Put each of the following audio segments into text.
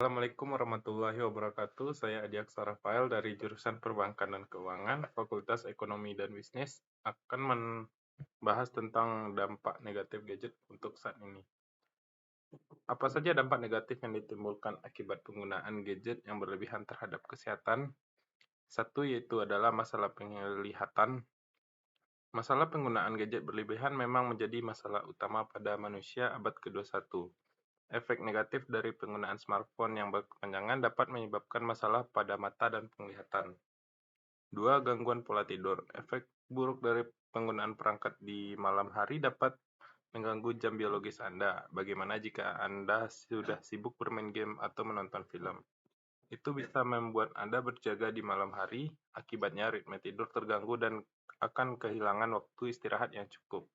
Assalamualaikum warahmatullahi wabarakatuh. Saya Adi Aksara Rafael dari jurusan Perbankan dan Keuangan, Fakultas Ekonomi dan Bisnis, akan membahas tentang dampak negatif gadget untuk saat ini. Apa saja dampak negatif yang ditimbulkan akibat penggunaan gadget yang berlebihan terhadap kesehatan? Satu yaitu adalah masalah penglihatan. Masalah penggunaan gadget berlebihan memang menjadi masalah utama pada manusia abad ke-21. Efek negatif dari penggunaan smartphone yang berkepanjangan dapat menyebabkan masalah pada mata dan penglihatan. 2. Gangguan pola tidur. Efek buruk dari penggunaan perangkat di malam hari dapat mengganggu jam biologis Anda. Bagaimana jika Anda sudah sibuk bermain game atau menonton film? Itu bisa membuat Anda berjaga di malam hari, akibatnya ritme tidur terganggu dan akan kehilangan waktu istirahat yang cukup.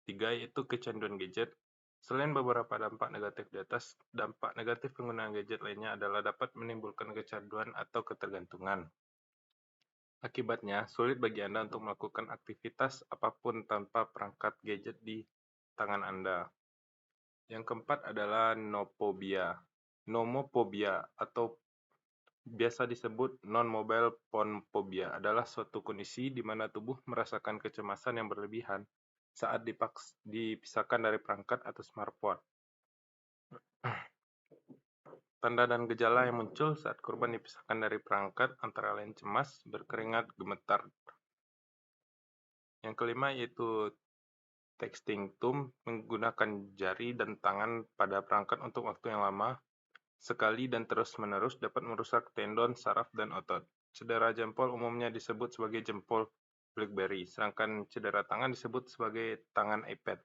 3. Yaitu kecanduan gadget. Selain beberapa dampak negatif di atas, dampak negatif penggunaan gadget lainnya adalah dapat menimbulkan kecanduan atau ketergantungan. Akibatnya, sulit bagi Anda untuk melakukan aktivitas apapun tanpa perangkat gadget di tangan Anda. Yang keempat adalah nomophobia. Nomophobia atau biasa disebut non-mobile phone phobia adalah suatu kondisi di mana tubuh merasakan kecemasan yang berlebihan saat dipisahkan dari perangkat atau smartphone. Tanda dan gejala yang muncul saat korban dipisahkan dari perangkat antara lain cemas, berkeringat, gemetar. Yang kelima yaitu texting menggunakan jari dan tangan pada perangkat untuk waktu yang lama, sekali dan terus-menerus dapat merusak tendon, saraf, dan otot. Cedera jempol umumnya disebut sebagai jempol BlackBerry, sedangkan cedera tangan disebut sebagai tangan iPad.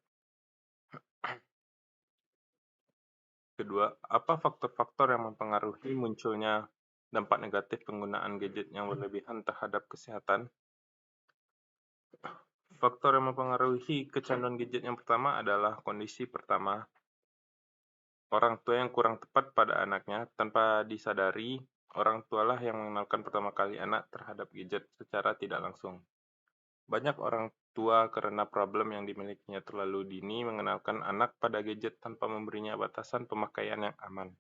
Kedua, apa faktor-faktor yang mempengaruhi munculnya dampak negatif penggunaan gadget yang berlebihan terhadap kesehatan? Faktor yang mempengaruhi kecanduan gadget yang pertama adalah kondisi pertama. Orang tua yang kurang tepat pada anaknya tanpa disadari, orang tualah yang mengenalkan pertama kali anak terhadap gadget secara tidak langsung. Banyak orang tua karena problem yang dimilikinya terlalu dini mengenalkan anak pada gadget tanpa memberinya batasan pemakaian yang aman.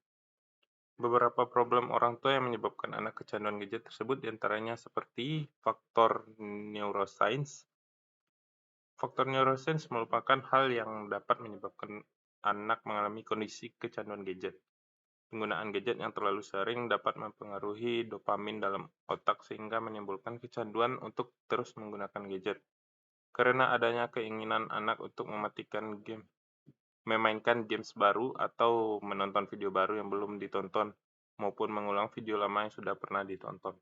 Beberapa problem orang tua yang menyebabkan anak kecanduan gadget tersebut diantaranya seperti faktor neuroscience. Faktor neuroscience merupakan hal yang dapat menyebabkan anak mengalami kondisi kecanduan gadget. Penggunaan gadget yang terlalu sering dapat mempengaruhi dopamin dalam otak sehingga menimbulkan kecanduan untuk terus menggunakan gadget. Karena adanya keinginan anak untuk memainkan games baru atau menonton video baru yang belum ditonton, maupun mengulang video lama yang sudah pernah ditonton.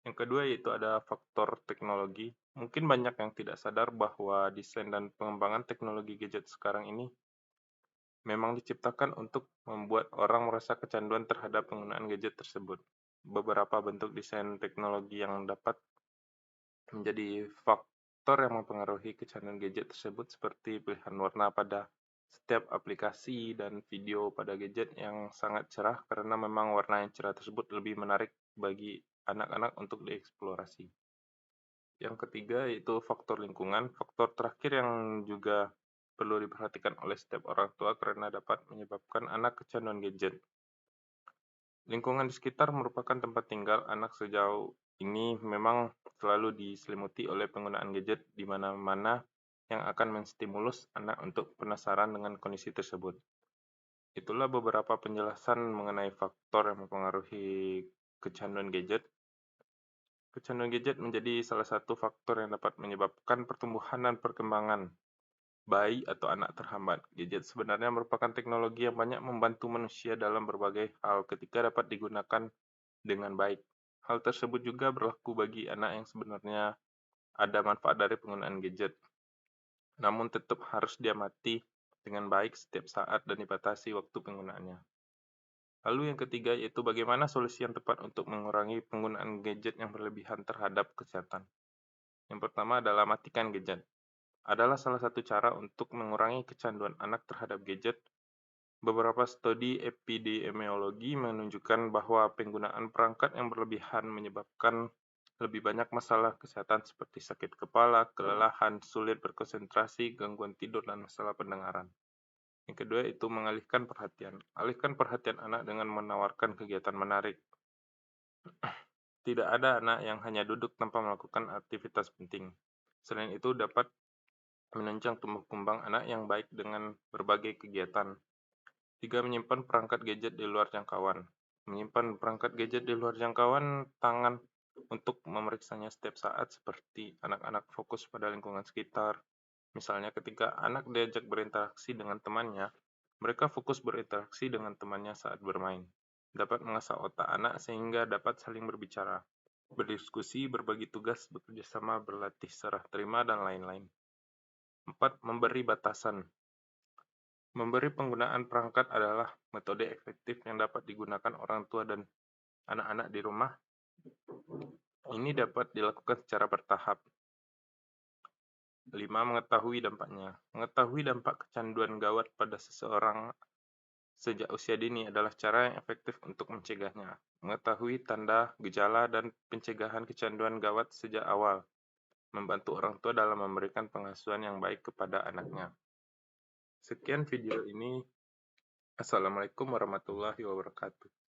Yang kedua yaitu ada faktor teknologi. Mungkin banyak yang tidak sadar bahwa desain dan pengembangan teknologi gadget sekarang ini memang diciptakan untuk membuat orang merasa kecanduan terhadap penggunaan gadget tersebut. Beberapa bentuk desain teknologi yang dapat menjadi faktor yang mempengaruhi kecanduan gadget tersebut seperti pilihan warna pada setiap aplikasi dan video pada gadget yang sangat cerah karena memang warna yang cerah tersebut lebih menarik bagi anak-anak untuk dieksplorasi. Yang ketiga yaitu faktor lingkungan. Faktor terakhir yang juga perlu diperhatikan oleh setiap orang tua karena dapat menyebabkan anak kecanduan gadget. Lingkungan di sekitar merupakan tempat tinggal anak sejauh ini memang selalu diselimuti oleh penggunaan gadget di mana-mana yang akan menstimulus anak untuk penasaran dengan kondisi tersebut. Itulah beberapa penjelasan mengenai faktor yang mempengaruhi kecanduan gadget. Kecanduan gadget menjadi salah satu faktor yang dapat menyebabkan pertumbuhan dan perkembangan bayi atau anak terhambat. Gadget sebenarnya merupakan teknologi yang banyak membantu manusia dalam berbagai hal ketika dapat digunakan dengan baik. Hal tersebut juga berlaku bagi anak yang sebenarnya ada manfaat dari penggunaan gadget, namun tetap harus diamati dengan baik setiap saat dan dibatasi waktu penggunaannya. Lalu yang ketiga yaitu bagaimana solusi yang tepat untuk mengurangi penggunaan gadget yang berlebihan terhadap kesehatan. Yang pertama adalah matikan gadget. Adalah salah satu cara untuk mengurangi kecanduan anak terhadap gadget. Beberapa studi epidemiologi menunjukkan bahwa penggunaan perangkat yang berlebihan menyebabkan lebih banyak masalah kesehatan seperti sakit kepala, kelelahan, sulit berkonsentrasi, gangguan tidur, dan masalah pendengaran. Yang kedua itu mengalihkan perhatian. Alihkan perhatian anak dengan menawarkan kegiatan menarik. Tidak ada anak yang hanya duduk tanpa melakukan aktivitas penting. Selain itu dapat menunjang tumbuh kembang anak yang baik dengan berbagai kegiatan. 3. Menyimpan perangkat gadget di luar jangkauan. Menyimpan perangkat gadget di luar jangkauan tangan untuk memeriksanya setiap saat seperti anak-anak fokus pada lingkungan sekitar. Misalnya ketika anak diajak berinteraksi dengan temannya, mereka fokus berinteraksi dengan temannya saat bermain. Dapat mengasah otak anak sehingga dapat saling berbicara, berdiskusi, berbagi tugas, bekerja sama, berlatih serah terima, dan lain-lain. 4. Memberi batasan. Memberi penggunaan perangkat adalah metode efektif yang dapat digunakan orang tua dan anak-anak di rumah. Ini dapat dilakukan secara bertahap. 5. Mengetahui dampaknya. Mengetahui dampak kecanduan gawat pada seseorang sejak usia dini adalah cara yang efektif untuk mencegahnya. Mengetahui tanda, gejala, dan pencegahan kecanduan gawat sejak awal membantu orang tua dalam memberikan pengasuhan yang baik kepada anaknya. Sekian video ini. Assalamualaikum warahmatullahi wabarakatuh.